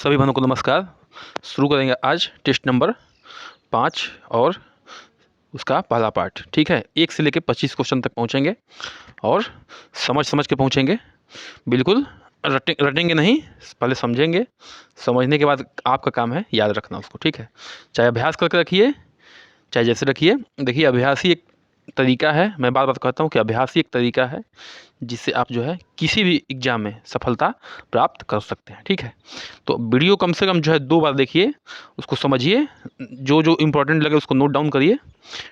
सभी बहनों को नमस्कार। शुरू करेंगे आज टेस्ट नंबर 5 और उसका पहला पार्ट। ठीक है, 1 से लेकर 25 क्वेश्चन तक पहुंचेंगे और समझ समझ के पहुंचेंगे। बिल्कुल रटेंगे नहीं, पहले समझेंगे। समझने के बाद आपका काम है याद रखना उसको। ठीक है, चाहे अभ्यास करके रखिए, चाहे जैसे रखिए। देखिए, अभ्यास ही एक तरीका है। मैं बार बार कहता हूँ कि अभ्यास ही एक तरीका है जिससे आप जो है किसी भी एग्जाम में सफलता प्राप्त कर सकते हैं। ठीक है, तो वीडियो कम से कम जो है 2 बार देखिए, उसको समझिए, जो जो इम्पोर्टेंट लगे उसको नोट डाउन करिए।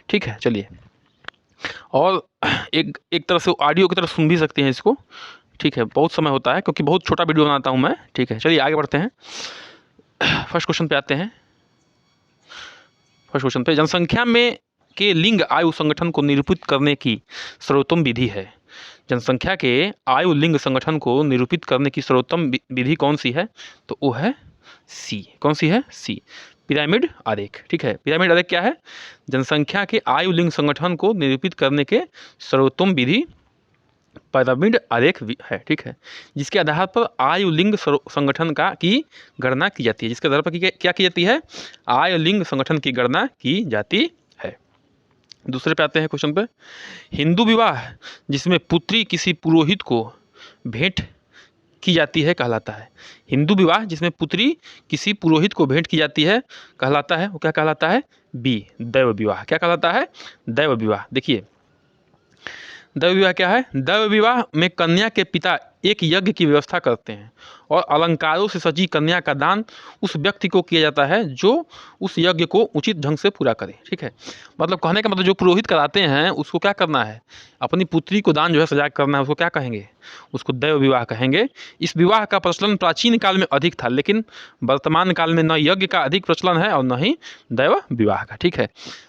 ठीक है, चलिए। और एक एक तरह से ऑडियो की तरह सुन भी सकते हैं इसको। ठीक है, बहुत समय होता है क्योंकि बहुत छोटा वीडियो बनाता हूँ मैं। ठीक है, चलिए आगे बढ़ते हैं। फर्स्ट क्वेश्चन पे आते हैं। फर्स्ट क्वेश्चन पे, जनसंख्या में के लिंग आयु संगठन को निरूपित करने की सर्वोत्तम विधि है। जनसंख्या के आयु लिंग संगठन को निरूपित करने की सर्वोत्तम विधि कौन सी है? तो वो है सी। कौन सी है? सी, पिरामिड आरेख। ठीक है, पिरामिड आरेख क्या है? जनसंख्या के आयु लिंग संगठन को निरूपित करने के सर्वोत्तम विधि पिरामिड आरेख है। ठीक है, जिसके आधार पर आयु लिंग संगठन का की गणना की जाती है। जिसके आधार पर क्या की जाती है? आयु लिंग संगठन की गणना की जाती है। दूसरे पे आते हैं क्वेश्चन पे। हिंदू विवाह जिसमें पुत्री किसी पुरोहित को भेंट की जाती है कहलाता है। हिंदू विवाह जिसमें पुत्री किसी पुरोहित को भेंट की जाती है कहलाता है, वो क्या कहलाता है? बी, दैव विवाह। क्या कहलाता है? दैव विवाह। देखिए, दैव विवाह क्या है? दैव विवाह में कन्या के पिता एक यज्ञ की व्यवस्था करते हैं और अलंकारों से सजी कन्या का दान उस व्यक्ति को किया जाता है जो उस यज्ञ को उचित ढंग से पूरा करे। ठीक है, मतलब कहने का मतलब जो पुरोहित कराते हैं उसको क्या करना है? अपनी पुत्री को दान जो है सजा करना है। उसको क्या कहेंगे? उसको दैव विवाह कहेंगे। इस विवाह का प्रचलन प्राचीन काल में अधिक था, लेकिन वर्तमान काल में न यज्ञ का अधिक प्रचलन है और न ही दैव विवाह का। ठीक है,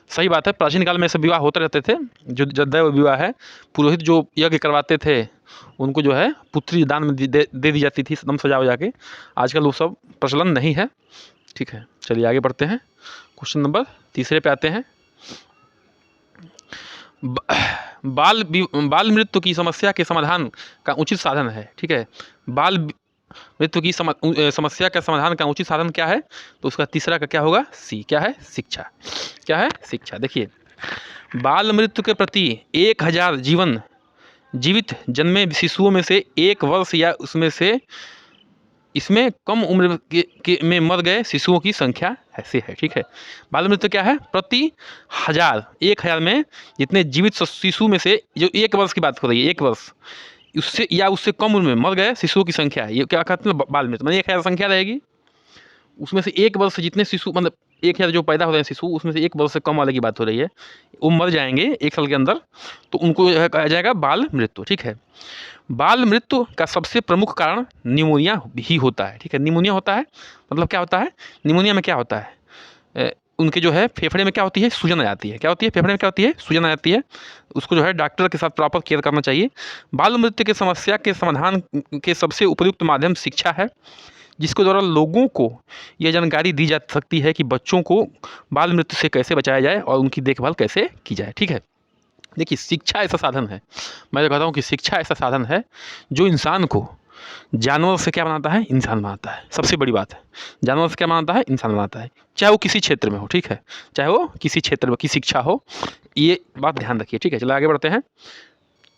सही बात है। प्राचीन काल में ऐसे विवाह होते रहते थे। जो दैव विवाह है, पुरोहित जो यज्ञ करवाते थे उनको जो है पुत्री दान में दे दी जाती थी, एकदम सजा वजा के। आजकल वो सब प्रचलन नहीं है। ठीक है, चलिए आगे बढ़ते हैं। क्वेश्चन नंबर तीसरे पे आते हैं। बाल मृत्यु की समस्या के समाधान का उचित साधन है। ठीक है, बाल मृत्यु की समस्या का समाधान का उचित साधन क्या है? तो उसका तीसरा का क्या होगा? सी। क्या है? शिक्षा। क्या है? शिक्षा। देखिए, बाल मृत्यु के प्रति 1000 जीवित जन्मे शिशुओं में से 1 वर्ष या उसमें से इसमें कम उम्र में मर गए शिशुओं की संख्या ऐसे है। ठीक है, बाल मृत्यु क्या है? प्रति 1000 में जितने जीवित शिशु में से जो 1 वर्ष की बात हो रही है, 1 वर्ष उससे या उससे कम उम्र में मर गए शिशुओं की संख्या, ये क्या कहते हैं? बाल मृत्यु। मतलब 1000 संख्या रहेगी, उसमें से 1 वर्ष से जितने शिशु, मतलब 1000 जो पैदा हो रहे हैं शिशु, उसमें से 1 वर्ष से कम वाले की बात हो रही है, वो मर जाएंगे 1 साल के अंदर, तो उनको कहा जाएगा बाल मृत्यु। ठीक है, बाल मृत्यु का सबसे प्रमुख कारण निमोनिया ही होता है। ठीक है, निमोनिया होता है मतलब क्या होता है? निमोनिया में क्या होता है? उनके जो है फेफड़े में क्या होती है? सूजन आ जाती है। क्या होती है? फेफड़े में क्या होती है? सूजन आ जाती है। उसको जो है डॉक्टर के साथ प्रॉपर केयर करना चाहिए। बाल मृत्यु की समस्या के समाधान के सबसे उपयुक्त माध्यम शिक्षा है, जिसके द्वारा लोगों को यह जानकारी दी जा सकती है कि बच्चों को बाल मृत्यु से कैसे बचाया जाए और उनकी देखभाल कैसे की जाए। ठीक है, देखिए, शिक्षा ऐसा साधन है, मैं तो कहता हूँ कि शिक्षा ऐसा साधन है जो इंसान को जानवर से क्या बनाता है? इंसान बनाता है। सबसे बड़ी बात है, जानवर से क्या बनाता है? इंसान बनाता है, चाहे वो किसी क्षेत्र में हो। ठीक है, चाहे वो किसी क्षेत्र में की शिक्षा हो, ये बात ध्यान रखिए। ठीक है, चलिए आगे बढ़ते हैं।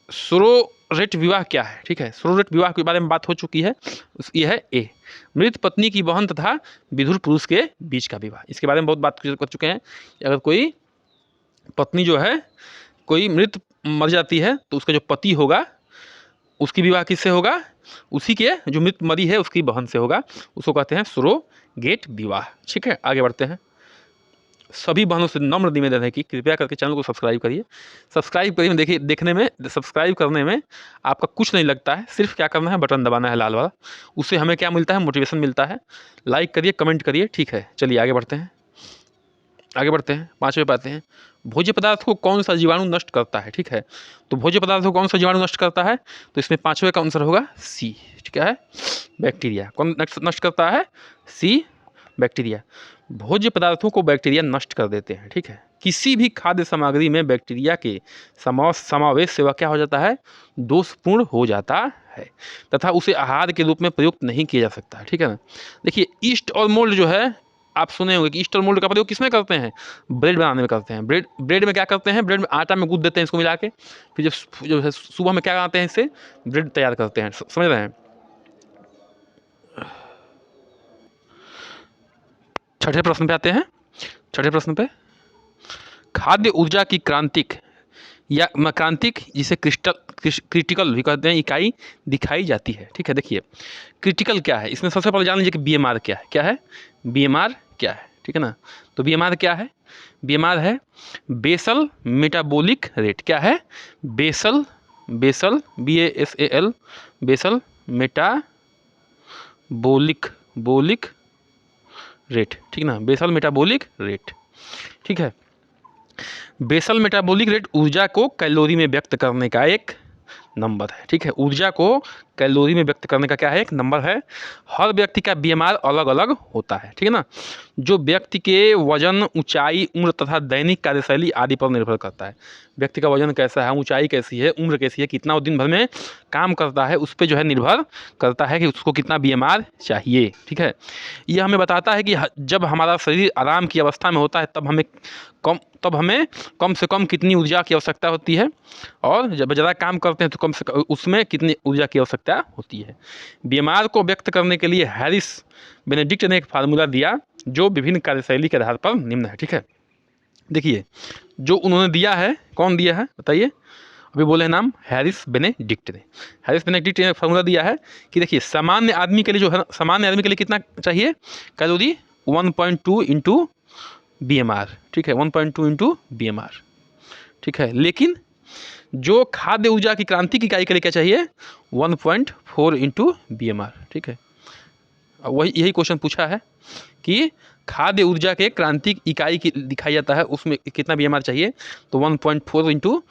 सरोगेट विवाह क्या है? ठीक है, सरोगेट विवाह के बारे में बात हो चुकी है। ये है ए, मृत पत्नी की बहन तथा विधुर पुरुष के बीच का विवाह। इसके बारे में बहुत बात कर चुके हैं। अगर कोई पत्नी जो है, कोई मृत मर जाती है तो उसका जो पति होगा उसकी विवाह किससे होगा? उसी के जो मृत मरी है उसकी बहन से होगा। उसको कहते हैं सरोगेट विवाह। ठीक है, आगे बढ़ते हैं। सभी बहनों से नम्र निवेदन है कि कृपया करके चैनल को सब्सक्राइब करिए। सब्सक्राइब करिए, देखिए, देखने में, सब्सक्राइब करने में आपका कुछ नहीं लगता है, सिर्फ क्या करना है? बटन दबाना है लाल वाला। उससे हमें क्या मिलता है? मोटिवेशन मिलता है। लाइक करिए, कमेंट करिए। ठीक है, चलिए आगे बढ़ते हैं। आगे बढ़ते हैं, 5वें पे आते हैं। भोज्य पदार्थ को कौन सा जीवाणु नष्ट करता है? ठीक है, तो भोज्य पदार्थ को कौन सा जीवाणु नष्ट करता है? तो इसमें 5वें का आंसर होगा सी। क्या है? बैक्टीरिया। कौन नष्ट करता है? सी, बैक्टीरिया। भोज्य पदार्थों को बैक्टीरिया नष्ट कर देते हैं। ठीक है, किसी भी खाद्य सामग्री में बैक्टीरिया के समावेश से वह क्या हो जाता है, दोषपूर्ण हो जाता है तथा उसे आहार के रूप में प्रयुक्त नहीं किया जा सकता है। ठीक है ना। देखिए ईस्ट और मोल्ड जो है, आप सुने होंगे कि ईस्ट और मोल्ड का प्रयोग किसमें करते हैं, ब्रेड बनाने में करते हैं। ब्रेड में क्या करते हैं, ब्रेड में आटा में गूंथ देते हैं इसको मिला के, फिर जो है सुबह में क्या करते हैं, इससे ब्रेड तैयार करते हैं। समझ रहे हैं। छठे प्रश्न पे आते हैं। छठे प्रश्न पे, खाद्य ऊर्जा की क्रांतिक या क्रांतिक जिसे क्रिटिकल भी कहते हैं इकाई दिखाई जाती है। ठीक है। देखिए क्रिटिकल क्या है, इसमें सबसे पहले जान लीजिए कि बीएमआर क्या है। क्या है बीएमआर क्या है, ठीक है ना। तो बीएमआर क्या है, बीएमआर है बेसल मेटाबॉलिक रेट। क्या है, basal BASAL basal metabolic rate, ठीक ना, बेसल मेटाबॉलिक रेट। ठीक है। बेसल मेटाबॉलिक रेट ऊर्जा को कैलोरी में व्यक्त करने का एक नंबर है। ठीक है। ऊर्जा को कैलोरी में व्यक्त करने का क्या है, एक नंबर है। हर व्यक्ति का बीएमआर अलग अलग होता है। ठीक है ना, जो व्यक्ति के वजन, ऊंचाई, उम्र तथा दैनिक कार्यशैली आदि पर निर्भर करता है। व्यक्ति का वजन कैसा है, ऊंचाई कैसी है, उम्र कैसी है, कितना वो दिन भर में काम करता है, उस पर जो है निर्भर करता है कि उसको कितना बीएमआर चाहिए। ठीक है। यह हमें बताता है कि जब हमारा शरीर आराम की अवस्था में होता है तब हमें कम से कम कितनी ऊर्जा की आवश्यकता होती है, और जब ज़्यादा काम करते हैं तो कम से कम उसमें कितनी ऊर्जा की आवश्यकता होती है। बीएमआर को व्यक्त करने के लिए हैरिस बेनेडिक्ट ने एक फार्मूला दिया जो विभिन्न कार्यशैली के आधार पर निम्न है। ठीक है। देखिए जो उन्होंने दिया है, कौन दिया है बताइए, अभी बोले हैं नाम, हैरिस बेनेडिक्ट ने। हैरिस बेनेडिक्ट ने फार्मूला दिया है कि देखिए सामान्य आदमी के लिए जो है, सामान्य आदमी के लिए कितना चाहिए कैलोरी, 1.2 इंटू BMR। ठीक है, 1.2 इंटू BMR। ठीक है। लेकिन जो खाद्य ऊर्जा की क्रांतिक इकाई के लिए क्या चाहिए, 1.4 इंटू BMR। ठीक है। वही यही क्वेश्चन पूछा है कि खाद्य ऊर्जा के क्रांतिक इकाई की दिखाई जाता है, उसमें कितना BMR चाहिए, तो 1.4 इंटू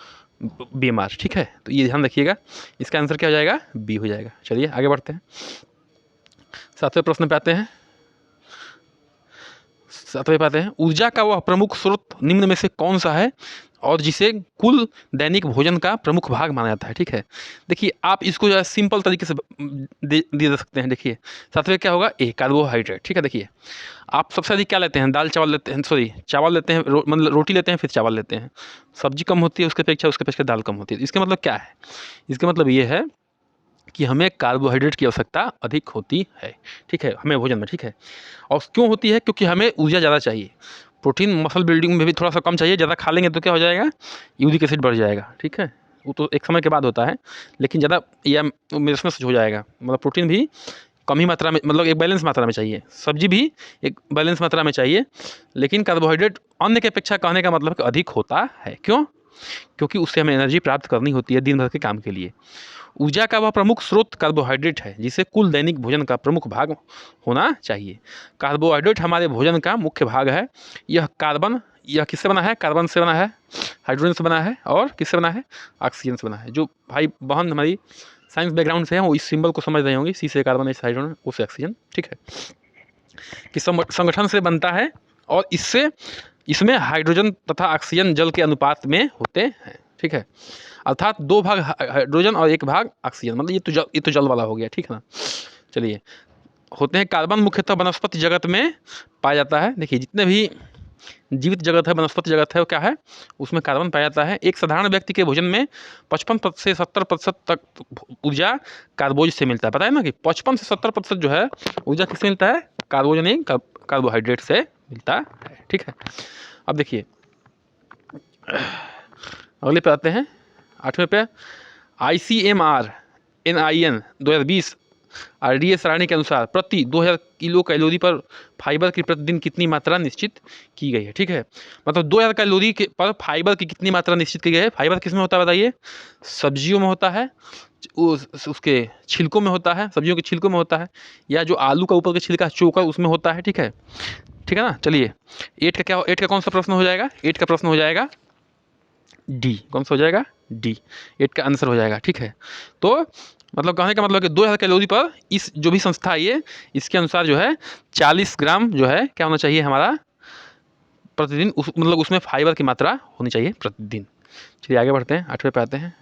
BMR। ठीक है। तो ये ध्यान रखिएगा, इसका आंसर क्या हो जाएगा, बी हो जाएगा। चलिए आगे बढ़ते हैं, 7वें प्रश्न पे आते हैं। 7वें पे आते हैं, ऊर्जा का वह प्रमुख स्रोत निम्न में से कौन सा है और जिसे कुल दैनिक भोजन का प्रमुख भाग माना जाता है। ठीक है। देखिए आप इसको जो है सिंपल तरीके से दे सकते हैं। देखिए 7वें क्या होगा, ए कार्बोहाइड्रेट। ठीक है। देखिए आप सबसे अधिक क्या लेते हैं, दाल चावल लेते हैं, सॉरी चावल लेते हैं, मतलब रोटी लेते हैं, फिर चावल लेते हैं। सब्जी कम होती है उसके अपेक्षा दाल कम होती है। इसका मतलब क्या है, इसका मतलब ये है कि हमें कार्बोहाइड्रेट की आवश्यकता अधिक होती है। ठीक है, हमें भोजन में। ठीक है। और क्यों होती है, क्योंकि हमें ऊर्जा ज़्यादा चाहिए। प्रोटीन मसल बिल्डिंग में भी थोड़ा सा कम चाहिए, ज़्यादा खा लेंगे तो क्या हो जाएगा, यूरिक एसिड बढ़ जाएगा। ठीक है, वो तो एक समय के बाद होता है, लेकिन ज़्यादा या मिसमैच हो जाएगा। मतलब प्रोटीन भी कम ही मात्रा में, मतलब एक बैलेंस मात्रा में चाहिए, सब्जी भी एक बैलेंस मात्रा में चाहिए, लेकिन कार्बोहाइड्रेट अन्य की अपेक्षा कहने का मतलब कि अधिक होता है। क्यों, क्योंकि उससे हमें एनर्जी प्राप्त करनी होती है दिन भर के काम के लिए। ऊर्जा का वह प्रमुख स्रोत कार्बोहाइड्रेट है जिसे कुल दैनिक भोजन का प्रमुख भाग होना चाहिए। कार्बोहाइड्रेट हमारे भोजन का मुख्य भाग है। यह किससे बना है, कार्बन से बना है, हाइड्रोजन से बना है, और किससे बना है, ऑक्सीजन से बना है। जो भाई बहन हमारी साइंस बैकग्राउंड से हैं वो इस सिंबल को समझ रहे होंगे, सी से कार्बन, एच हाइड्रोजन, ओ से ऑक्सीजन। ठीक है, कि संगठन से बनता है, और इसमें हाइड्रोजन तथा ऑक्सीजन जल के अनुपात में होते हैं। ठीक है, अर्थात 2 भाग हाइड्रोजन और 1 भाग ऑक्सीजन, मतलब ये तो जल वाला हो गया। ठीक है ना। चलिए, होते हैं कार्बन मुख्यतः वनस्पति जगत में पाया जाता है। देखिए जितने भी जीवित जगत है, वनस्पति जगत है, वो क्या है, उसमें कार्बन पाया जाता है। एक साधारण व्यक्ति के भोजन में 55% से 70% तक ऊर्जा कार्बोज से मिलता है। पता है ना कि 55 से 70% जो है ऊर्जा किससे मिलता है, कार्बोज नहीं, कार्बोहाइड्रेट से मिलता है। ठीक है। अब देखिए अगले पे आते हैं, 8वें पे, ICMR NIN 2020 RDA सारणी के अनुसार प्रति 2000 किलो कैलोरी पर फाइबर की प्रतिदिन कितनी मात्रा निश्चित की गई है। ठीक है, मतलब 2000 कैलोरी के पर फाइबर की कितनी मात्रा निश्चित की गई है। फाइबर किस में होता है बताइए, सब्जियों में होता है, उसके छिलकों में होता है, सब्जियों के छिलकों में होता है, या जो आलू का ऊपर का छिलका चोकर उसमें होता है। ठीक है, ठीक है ना। चलिए 8 का कौन सा प्रश्न हो जाएगा, 8 का प्रश्न हो जाएगा डी। कौन सा हो जाएगा, डी, 8 का आंसर हो जाएगा। ठीक है, तो मतलब कहने का मतलब कि 2000 कैलोरी पर इस जो भी संस्था है ये, इसके अनुसार जो है 40 ग्राम जो है क्या होना चाहिए हमारा प्रतिदिन उस मतलब उसमें फाइबर की मात्रा होनी चाहिए प्रतिदिन। चलिए आगे बढ़ते हैं, 8वें पे आते हैं।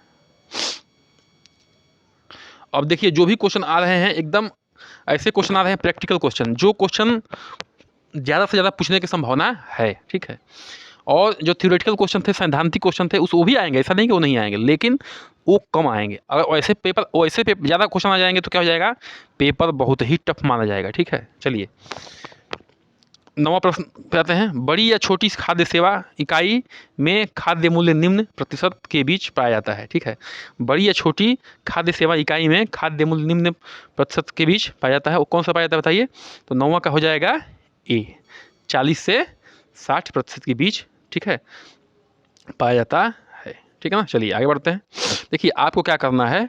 अब देखिए जो भी क्वेश्चन आ रहे हैं एकदम ऐसे क्वेश्चन आ रहे हैं प्रैक्टिकल क्वेश्चन, जो क्वेश्चन ज़्यादा से ज़्यादा पूछने की संभावना है, ठीक है। और जो थ्योरेटिकल क्वेश्चन थे, सैद्धांतिक क्वेश्चन थे, उस वो भी आएंगे, ऐसा नहीं कि वो नहीं आएंगे, लेकिन वो कम आएंगे। अगर वैसे पेपर ज़्यादा क्वेश्चन आ जाएंगे तो क्या हो जाएगा, पेपर बहुत ही टफ माना जाएगा, ठीक है। चलिए 9वां प्रश्न पे आते हैं। बड़ी या छोटी खाद्य सेवा इकाई में खाद्य मूल्य निम्न प्रतिशत के बीच पाया जाता है, ठीक है। बड़ी या छोटी खाद्य सेवा इकाई में खाद्य मूल्य निम्न प्रतिशत के बीच पाया जाता है, वो कौन सा पाया जाता है बताइए। तो 9वां का हो जाएगा ए, 40 से 60% के बीच, ठीक है, पाया जाता है, ठीक है ना। चलिए आगे बढ़ते हैं। देखिए आपको क्या करना है,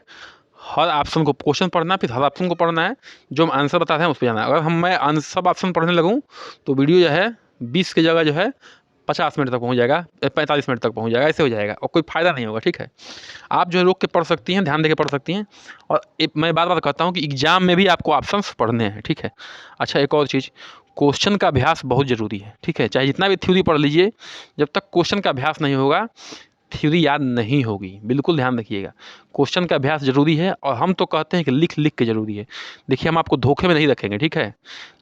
हर ऑप्शन को क्वेश्चन पढ़ना है, फिर हर ऑप्शन को पढ़ना है, जो हम आंसर बताते हैं उस पर जाना है। अगर मैं सब ऑप्शन पढ़ने लगूँ तो वीडियो जो है 20 की जगह जो है 50 मिनट तक पहुंच जाएगा, 45 मिनट तक पहुंच जाएगा, ऐसे हो जाएगा और कोई फ़ायदा नहीं होगा, ठीक है। आप जो है रोक के पढ़ सकती हैं, ध्यान दे के पढ़ सकती हैं। और मैं बार बार कहता हूँ कि एग्जाम में भी आपको ऑप्शंस पढ़ने हैं, ठीक है। अच्छा एक और चीज़, क्वेश्चन का अभ्यास बहुत ज़रूरी है, ठीक है। चाहे जितना भी थ्योरी पढ़ लीजिए, जब तक क्वेश्चन का अभ्यास नहीं होगा थ्योरी याद नहीं होगी, बिल्कुल ध्यान रखिएगा। क्वेश्चन का अभ्यास ज़रूरी है, और हम तो कहते हैं कि लिख लिख के ज़रूरी है। देखिए हम आपको धोखे में नहीं रखेंगे, ठीक है,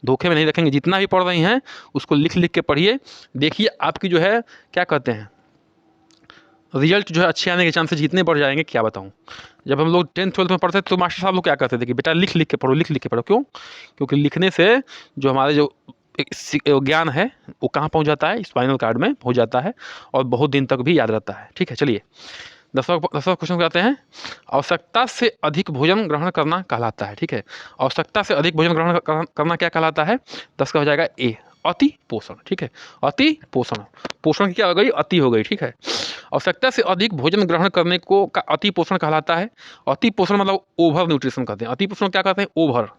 धोखे में नहीं रखेंगे। जितना भी पढ़ रही हैं उसको लिख लिख के पढ़िए। देखिए आपकी जो है क्या कहते हैं, रिजल्ट जो है अच्छे आने के चांसेस जितने बढ़ जाएंगे क्या बताऊँ। जब हम लोग 10th 12th में पढ़ते थे तो मास्टर साहब लोग क्या कहते थे कि बेटा लिख लिख के पढ़ो, लिख लिख के पढ़ो। क्यों? क्योंकि लिखने से जो हमारे जो ज्ञान है वो कहाँ पहुँच जाता है, स्पाइनल कार्ड में पहुँच जाता है, और बहुत दिन तक भी याद रहता है, ठीक है। चलिए 10वां क्वेश्चन आते हैं। आवश्यकता से अधिक भोजन ग्रहण करना कहलाता है, ठीक है। आवश्यकता से अधिक भोजन ग्रहण करना क्या कहलाता है। 10 का हो जाएगा ए, अति पोषण, ठीक है। अति पोषण, पोषण की क्या हो गई, अति हो गई, ठीक है। आवश्यकता से अधिक भोजन ग्रहण करने को का अति पोषण कहलाता है। अति पोषण मतलब ओवर न्यूट्रिशन कहते हैं। अति पोषण क्या कहते हैं, ओवर,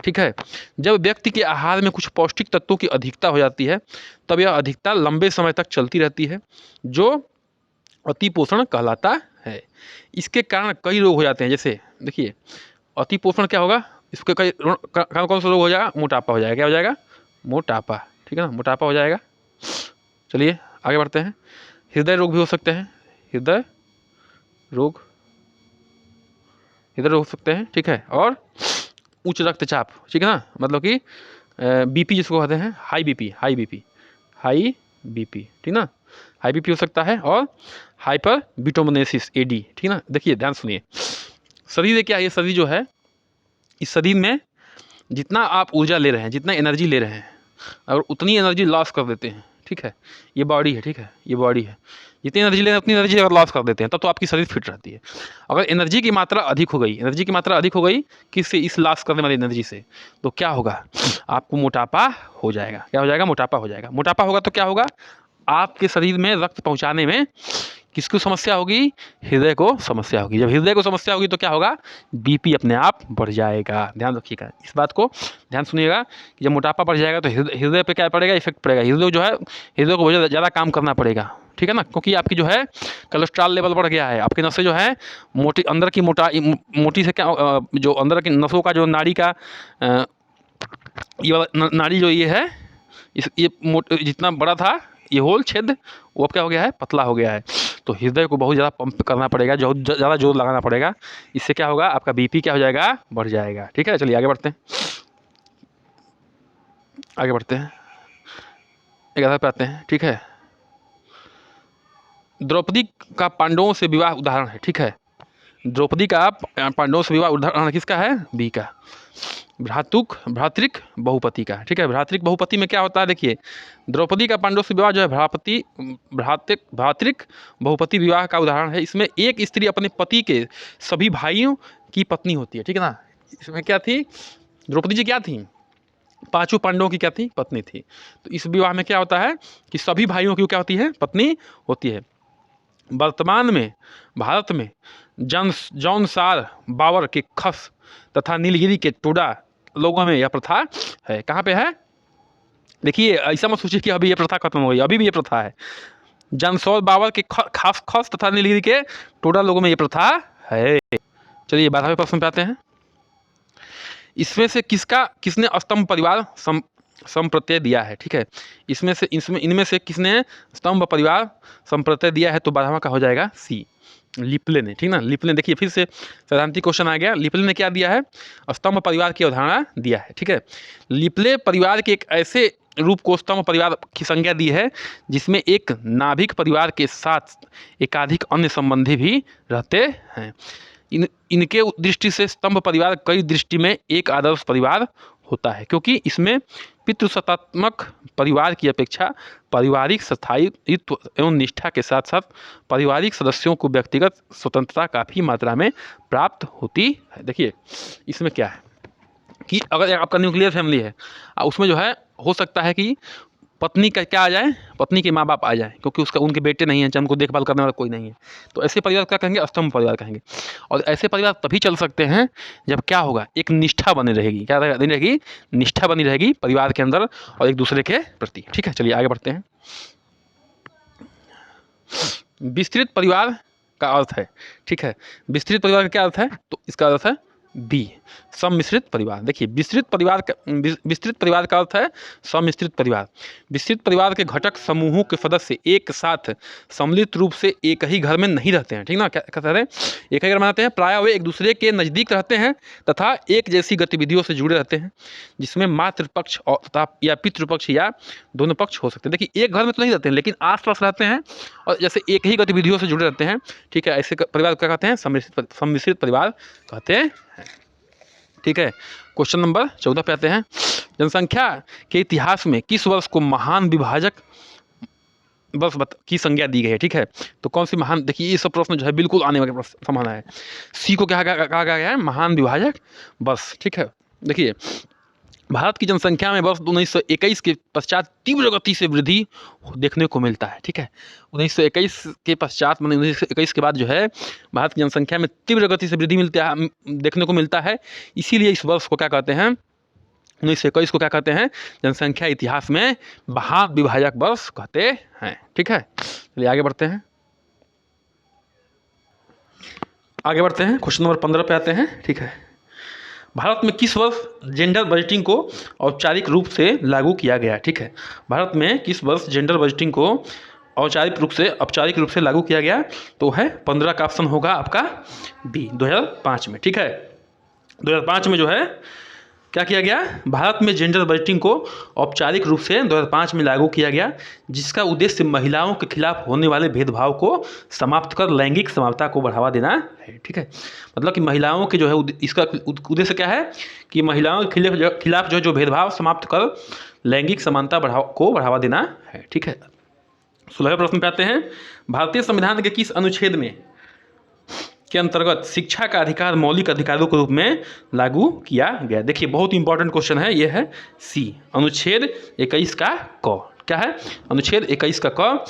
ठीक है। जब व्यक्ति के आहार में कुछ पौष्टिक तत्वों की अधिकता हो जाती है तब यह अधिकता लंबे समय तक चलती रहती है, जो अति पोषण कहलाता है। इसके कारण कई रोग हो जाते हैं। जैसे देखिए अति पोषण क्या होगा, इसके कई कौन कौन सा रोग हो जाएगा, मोटापा हो जाएगा। क्या हो जाएगा, मोटापा, ठीक है ना, मोटापा हो जाएगा। चलिए आगे बढ़ते हैं। हृदय रोग भी हो सकते हैं, हृदय रोग, हृदय रोग हो सकते हैं, ठीक है। और उच्च रक्तचाप, ठीक है ना, मतलब कि बीपी जिसको कहते हैं, high BP, high BP, high BP, ठीक ना, हाई बीपी हो सकता है। और हाइपर बिटोमनेसिस एडी, ठीक है ना। देखिए ध्यान सुनिए, शरीर क्या है, ये शरीर जो है, इस शरीर में जितना आप ऊर्जा ले रहे हैं, जितना एनर्जी ले रहे हैं, और उतनी एनर्जी लॉस कर देते हैं, ठीक है। ये बॉडी है, ठीक है, ये बॉडी है। जितनी एनर्जी ले रहे हैं उतनी एनर्जी अगर लॉस कर देते हैं तब तो आपकी शरीर फिट रहती है। अगर एनर्जी की मात्रा अधिक हो गई, एनर्जी की मात्रा अधिक हो गई किससे, इस लॉस करने वाली एनर्जी से, तो क्या होगा, आपको मोटापा हो जाएगा। क्या हो जाएगा, मोटापा हो जाएगा। मोटापा होगा तो क्या होगा, आपके शरीर में रक्त पहुंचाने में किसको समस्या होगी, हृदय को समस्या होगी। जब हृदय को समस्या होगी तो क्या होगा, बीपी अपने आप बढ़ जाएगा। ध्यान रखिएगा, इस बात को ध्यान सुनिएगा कि जब मोटापा बढ़ जाएगा तो हृदय पे क्या पड़ेगा, इफेक्ट पड़ेगा। हृदय जो है, हृदय को बहुत ज़्यादा काम करना पड़ेगा, ठीक है ना, क्योंकि आपकी जो है कोलेस्ट्रॉल लेवल बढ़ गया है। आपकी नसें जो है मोटी, अंदर की मोटी से क्या जो अंदर की नसों का जो नाड़ी का ये वाला नाड़ी जो ये है, ये जितना बड़ा था ये होल छेद, वो अब क्या हो गया है, पतला हो गया है। तो हृदय को बहुत ज़्यादा पंप करना पड़ेगा, जो ज़्यादा जोर लगाना पड़ेगा। इससे क्या होगा, आपका बीपी क्या हो जाएगा, बढ़ जाएगा, ठीक है। चलिए आगे बढ़ते हैं, आगे बढ़ते हैं, 11 पे आते हैं, ठीक है। द्रौपदी का पांडवों से विवाह उदाहरण है, ठीक है। द्रौपदी का पांडवों से विवाह उदाहरण किसका है, बी का, भ्रातृक बहुपति का, ठीक है। भ्रातृक बहुपति में क्या होता है, देखिए द्रौपदी का पांडवों से विवाह जो है भ्रातृक बहुपति विवाह का उदाहरण है। इसमें एक स्त्री अपने पति के सभी भाइयों की पत्नी होती है, ठीक है ना। इसमें क्या थी, द्रौपदी जी क्या थी, 5 पांडवों की क्या थी, पत्नी थी। तो इस विवाह में क्या होता है कि सभी भाइयों की क्या होती है, पत्नी होती है। वर्तमान में भारत में जौनसार, बाबर के खस तथा नीलगिरी के टोडा लोगों में यह प्रथा है। कहाँ पे है, देखिए ऐसा मत सोचिए कि अभी ये प्रथा खत्म हो गई, अभी भी ये प्रथा है। जौनसौर, बाबर के खास खस तथा नीलगिरी के टोडा लोगों में ये प्रथा है। चलिए 12वें प्रश्न पे आते हैं। इसमें से किसने स्तंभ परिवार संप्रत्यय दिया है, ठीक है। इसमें इनमें से किसने स्तंभ परिवार संप्रत्यय दिया है, तो 12वां का हो जाएगा सी, लिपले ने, ठीक ना। लिपले, देखिए फिर से सैद्धांतिक क्वेश्चन आ गया। लिपले ने क्या दिया है, स्तंभ परिवार की अवधारणा दिया है, ठीक है। लिपले परिवार के एक ऐसे रूप को स्तंभ परिवार की संज्ञा दी है जिसमें एक नाभिक परिवार के साथ एकाधिक अन्य संबंधी भी रहते हैं। इनके दृष्टि से स्तंभ परिवार कई दृष्टि में एक आदर्श परिवार होता है, क्योंकि इसमें पितृसत्तात्मक परिवार की अपेक्षा पारिवारिक स्थायित्व एवं निष्ठा के साथ साथ पारिवारिक सदस्यों को व्यक्तिगत स्वतंत्रता काफ़ी मात्रा में प्राप्त होती है। देखिए इसमें क्या है कि अगर आपका न्यूक्लियर फैमिली है, उसमें जो है हो सकता है कि पत्नी का क्या आ जाए, पत्नी के माँ बाप आ जाए, क्योंकि उनके बेटे नहीं हैं, चाहे उनको देखभाल करने वाला कोई नहीं है, तो ऐसे परिवार क्या कहेंगे, स्तंभ परिवार कहेंगे। और ऐसे परिवार तभी चल सकते हैं जब क्या होगा, एक निष्ठा बनी रहेगी, क्या बनी रहेगी, निष्ठा बनी रहेगी परिवार के अंदर और एक दूसरे के प्रति, ठीक है। चलिए आगे बढ़ते हैं। विस्तृत परिवार का अर्थ है, ठीक है। विस्तृत परिवार का क्या अर्थ है, तो इसका अर्थ है बी, सम्मिश्रित परिवार। देखिए विस्तृत परिवार का अर्थ है सम्मिश्रित परिवार। विस्तृत परिवार के घटक समूहों के सदस्य एक साथ सम्मिलित रूप से एक ही घर में नहीं रहते हैं, ठीक ना। क्या कहते हैं, एक ही घर में रहते हैं, प्रायः वे एक दूसरे के नज़दीक रहते हैं तथा एक जैसी गतिविधियों से जुड़े रहते हैं, जिसमें मातृपक्ष और तथा या पितृपक्ष या दोनों पक्ष हो सकते हैं। देखिए एक घर में तो नहीं रहते हैं, लेकिन आसपास रहते हैं और जैसे एक ही गतिविधियों से जुड़े रहते हैं, ठीक है। ऐसे परिवार क्या कहते हैं, सम्मिश्रित परिवार कहते हैं, ठीक है। क्वेश्चन नंबर 14 पे आते हैं। जनसंख्या के इतिहास में किस वर्ष को महान विभाजक वर्ष की संज्ञा दी गई है, ठीक है। तो कौन सी महान, देखिए ये सब प्रश्न जो है बिल्कुल आने वाले प्रश्न संभालना है। सी को क्या कहा गया है, महान विभाजक वर्ष, ठीक है। देखिए भारत की जनसंख्या में वर्ष 1921 के पश्चात तीव्र गति से वृद्धि देखने को मिलता है, ठीक है। 1921 के पश्चात, मतलब 1921 के बाद जो है भारत की जनसंख्या में तीव्र गति से वृद्धि देखने को मिलता है। इसीलिए इस वर्ष को क्या कहते हैं, 1921 को क्या कहते हैं, जनसंख्या इतिहास में महान विभाजक वर्ष कहते हैं, ठीक है। चलिए आगे बढ़ते हैं। क्वेश्चन नंबर 15 पे आते हैं, ठीक है। भारत में किस वर्ष जेंडर बजटिंग को औपचारिक रूप से लागू किया गया, ठीक है। भारत में किस वर्ष जेंडर बजटिंग को औपचारिक रूप से लागू किया गया, तो है 15 का ऑप्शन होगा आपका बी, 2005 में, ठीक है। 2005 में जो है क्या किया गया, भारत में जेंडर बजटिंग को औपचारिक रूप से 2005 में लागू किया गया, जिसका उद्देश्य महिलाओं के खिलाफ होने वाले भेदभाव को समाप्त कर लैंगिक समानता को बढ़ावा देना है, ठीक है। मतलब कि महिलाओं के जो है इसका उद्देश्य क्या है कि महिलाओं के खिलाफ जो भेदभाव समाप्त कर लैंगिक समानता को बढ़ावा देना है, ठीक है। 16वें प्रश्न पे आते हैं। भारतीय संविधान के किस अनुच्छेद में के अंतर्गत शिक्षा का अधिकार मौलिक अधिकारों के रूप में लागू किया गया। देखिए बहुत इंपॉर्टेंट क्वेश्चन है, ये है सी, अनुच्छेद 21 का क। क्या है, अनुच्छेद 21 का क।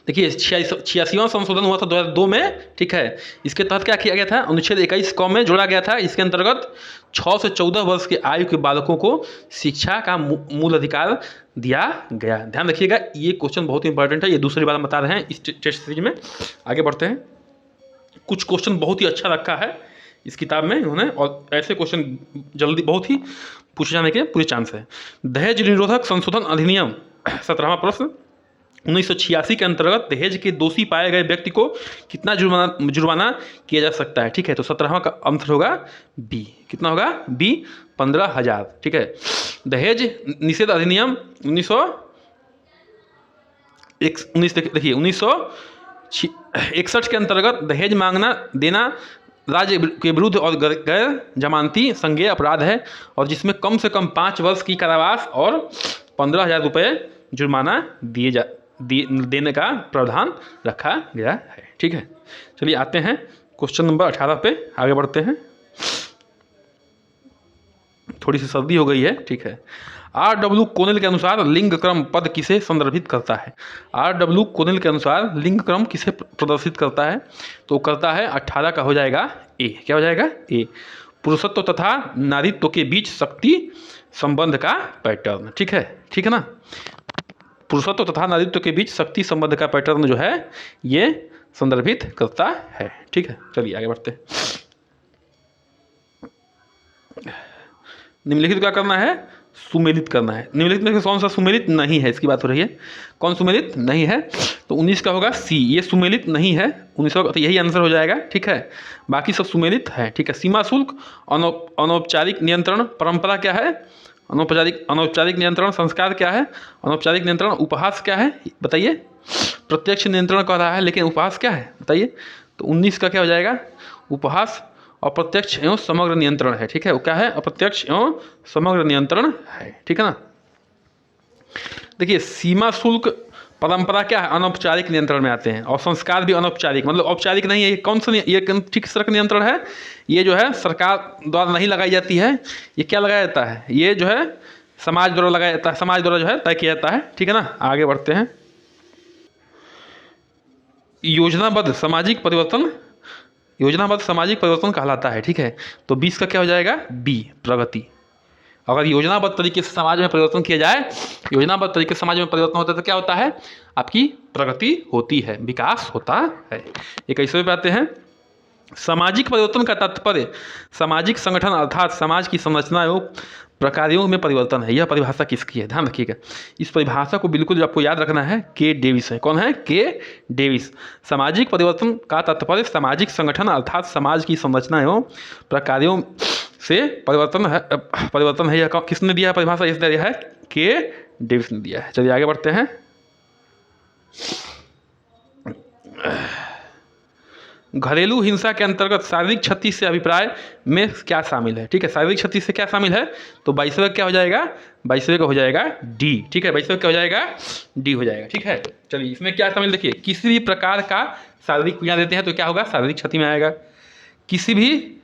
देखिए 86वां संशोधन हुआ था 2002 में, ठीक है। इसके तहत क्या किया गया था, अनुच्छेद 21 क में जोड़ा गया था। इसके अंतर्गत 6 से 14 वर्ष के आयु के बालकों को शिक्षा का मूल अधिकार दिया गया। ध्यान रखिएगा, ये क्वेश्चन बहुत इंपॉर्टेंट है, ये दूसरी बार बता रहे हैं इस टेस्ट सीरीज में। आगे बढ़ते हैं। कुछ क्वेश्चन बहुत ही अच्छा रखा है इस किताब में इन्होंने, और ऐसे क्वेश्चन जल्दी बहुत ही पूछे जाने के पूरे चांस है। दहेज निरोधक संशोधन अधिनियम 17वां प्रश्न, 1986 के अंतर्गत दहेज के दोषी पाए गए व्यक्ति को कितना जुर्माना किया जा सकता है, ठीक है। तो 17वां का आंसर होगा बी, कितना होगा बी, 15,000, ठीक है। दहेज निषेध अधिनियम 1961 के अंतर्गत दहेज मांगना देना राज्य के विरुद्ध और गैर जमानती संज्ञेय अपराध है, और जिसमें कम से कम 5 वर्ष की कारावास और 15,000 रुपये जुर्माना देने का प्रावधान रखा गया है, ठीक है। चलिए आते हैं क्वेश्चन नंबर 18 पे, आगे बढ़ते हैं। थोड़ी सी सर्दी हो गई है, ठीक है। R.W. कोनेल के अनुसार लिंग क्रम पद किसे संदर्भित करता है। R.W. कोनेल के अनुसार लिंग क्रम किसे प्रदर्शित करता है, तो करता है 18 का हो जाएगा ए। क्या हो जाएगा ए, पुरुषत्व तथा नारीत्व के बीच शक्ति संबंध का पैटर्न, ठीक है, ठीक है ना। पुरुषत्व तथा नारीत्व के बीच शक्ति संबंध का पैटर्न जो है ये संदर्भित करता है, ठीक है। चलिए आगे बढ़ते हैं। निम्नलिखित क्या करना है, सुमेलित करना है। निम्नलिखित में से कौन सा सुमेलित नहीं है, इसकी बात हो रही है, कौन सुमेलित नहीं है? तो 19 का होगा सी, ये सुमेलित नहीं है 19 का, तो यही आंसर हो जाएगा। ठीक है, बाकी सब सुमेलित है। ठीक है, सीमा शुल्क, अनौपचारिक नियंत्रण, परंपरा क्या है? अनौपचारिक नियंत्रण, संस्कार क्या है? अनौपचारिक नियंत्रण, उपहास क्या है बताइए? प्रत्यक्ष नियंत्रण कह रहा है लेकिन उपहास क्या है बताइए? तो 19 का क्या हो जाएगा? उपहास। अप्रत्यक्ष एवं समग्र नियंत्रण है। ठीक है, वो क्या है? अप्रत्यक्ष एवं समग्र नियंत्रण है। ठीक है ना। देखिए, सीमा शुल्क, परंपरा क्या है? अनौपचारिक नियंत्रण में आते हैं, और संस्कार भी अनौपचारिक, मतलब औपचारिक नहीं है। ये कौन सा ये किस तरह का नियंत्रण है? ये जो है सरकार द्वारा नहीं लगाई जाती है, ये क्या लगाया जाता है? ये जो है समाज द्वारा लगाया जाता है, समाज द्वारा जो है तय किया जाता है। ठीक है ना, आगे बढ़ते हैं। योजनाबद्ध सामाजिक परिवर्तन, योजनाबद्ध सामाजिक परिवर्तन कहलाता है। ठीक है, तो 20 का क्या हो जाएगा? बी, प्रगति। अगर योजनाबद्ध तरीके से समाज में परिवर्तन किया जाए, योजनाबद्ध तरीके से समाज में परिवर्तन होता है तो क्या होता है? आपकी प्रगति होती है, विकास होता है। ये कैसे पे आते हैं? सामाजिक परिवर्तन का तात्पर्य सामाजिक संगठन अर्थात समाज की संरचना एवं प्रकारों में परिवर्तन है। यह परिभाषा किसकी है? ध्यान रखिएगा, इस परिभाषा को बिल्कुल आपको याद रखना है। के डेविस है। कौन है? के डेविस। सामाजिक परिवर्तन का तात्पर्य सामाजिक संगठन अर्थात समाज की संरचना एवं प्रकारों से परिवर्तन है। यह किसने दिया है परिभाषा? इसने दिया है के डेविस ने दिया है। चलिए आगे बढ़ते हैं। घरेलू हिंसा के अंतर्गत शारीरिक क्षति से अभिप्राय में क्या शामिल है? ठीक है, शारीरिक क्षति से क्या शामिल है? तो 22वें क्या हो जाएगा? 22वें का हो जाएगा डी। ठीक है, 22वें क्या हो जाएगा? डी हो जाएगा। ठीक है, चलिए इसमें क्या शामिल, देखिए, किसी भी प्रकार का शारीरिक पीड़ा देते हैं तो क्या होगा? शारीरिक क्षति में आएगा। किसी भी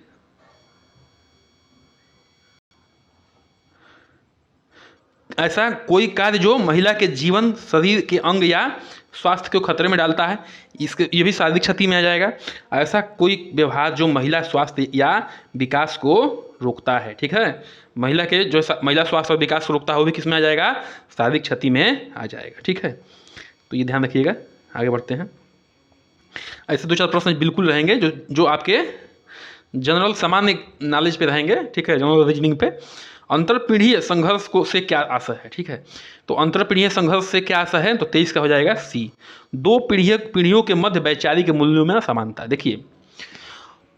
ऐसा कोई कार्य जो महिला के जीवन, शरीर के अंग या स्वास्थ्य को खतरे में डालता है, इसके ये भी शारीरिक क्षति में आ जाएगा। ऐसा कोई व्यवहार जो महिला स्वास्थ्य या विकास को रोकता है। ठीक है, महिला के जो महिला स्वास्थ्य और विकास को रोकता है वो भी किस में आ जाएगा? शारीरिक क्षति में आ जाएगा। ठीक है, तो ये ध्यान रखिएगा। आगे बढ़ते हैं। ऐसे 2-4 प्रश्न बिल्कुल रहेंगे जो आपके जनरल सामान्य नॉलेज पे रहेंगे। ठीक है, जनरल रीजनिंग पे। अंतरपीढ़ीय संघर्ष को से क्या आशय है? ठीक है, तो अंतरपीढ़ीय संघर्ष से क्या आशय है? तो 23 का हो जाएगा सी, दो पीढ़ियों के मध्य वैचारिक मूल्यों में समानता। देखिए,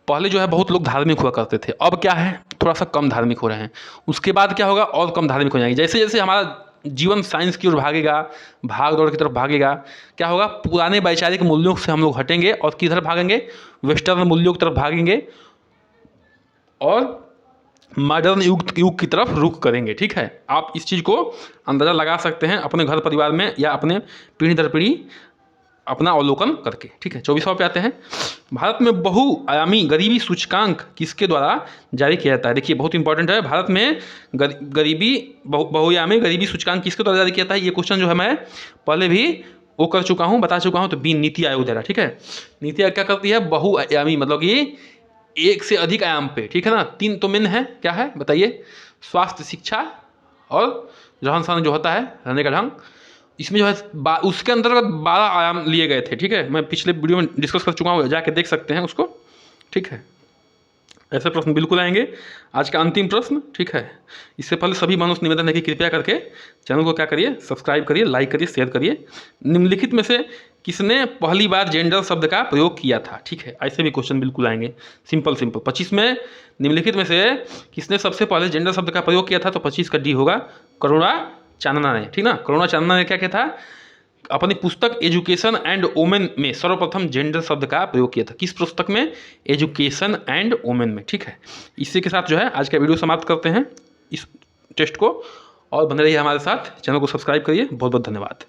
पहले जो है बहुत लोग धार्मिक हुआ करते थे, अब क्या है? थोड़ा सा कम धार्मिक हो रहे हैं। उसके बाद क्या होगा? और कम धार्मिक हो जाएंगे। जैसे जैसे हमारा जीवन साइंस की ओर भागेगा, भाग दौड़ की तरफ भागेगा, क्या होगा? पुराने वैचारिक मूल्यों से हम लोग हटेंगे और किधर भागेंगे? वेस्टर्न मूल्यों की तरफ भागेंगे और मॉडर्न युग की तरफ रुख करेंगे। ठीक है, आप इस चीज़ को अंदाज़ा लगा सकते हैं अपने घर परिवार में या अपने पीढ़ी दर पीढ़ी अपना अवलोकन करके। ठीक है, 24वां पे आते हैं। भारत में बहुआयामी गरीबी सूचकांक किसके द्वारा जारी किया जाता है? देखिए, बहुत इंपॉर्टेंट है। भारत में बहुआयामी गरीबी सूचकांक किसके द्वारा जारी किया जाता है? ये क्वेश्चन जो है मैं पहले भी वो कर चुका हूँ, बता चुका हूँ। तो बी, नीति आयोग द्वारा। ठीक है, नीति आयोग क्या करती है? बहुआयामी मतलब कि एक से अधिक आयाम पे। ठीक है ना, 3 तो मेन है, क्या है बताइए? स्वास्थ्य, शिक्षा और रहन सहन जो होता है, रहने का ढंग। इसमें जो है उसके अंतर्गत 12 आयाम लिए गए थे। ठीक है, मैं पिछले वीडियो में डिस्कस कर चुका हूँ, जाके देख सकते हैं उसको। ठीक है, ऐसे प्रश्न बिल्कुल आएंगे। आज का अंतिम प्रश्न। ठीक है, इससे पहले सभी मनुष्य निवेदन है कि कृपया करके चैनल को क्या करिए? सब्सक्राइब करिए, लाइक करिए, शेयर करिए। निम्नलिखित में से किसने पहली बार जेंडर शब्द का प्रयोग किया था? ठीक है, ऐसे भी क्वेश्चन बिल्कुल आएंगे। सिंपल 25 में निम्नलिखित में से किसने सबसे पहले जेंडर शब्द का प्रयोग किया था? तो 25 का डी होगा, करुणा चानना ने। ठीक ना, करुणा चानना ने क्या किया था? अपनी पुस्तक एजुकेशन एंड वोमेन में सर्वप्रथम जेंडर शब्द का प्रयोग किया था। किस पुस्तक में? एजुकेशन एंड वोमेन में। ठीक है, इसी के साथ जो है आज का वीडियो समाप्त करते हैं इस टेस्ट को, और बने रहिए हमारे साथ। चैनल को सब्सक्राइब करिए। बहुत बहुत धन्यवाद।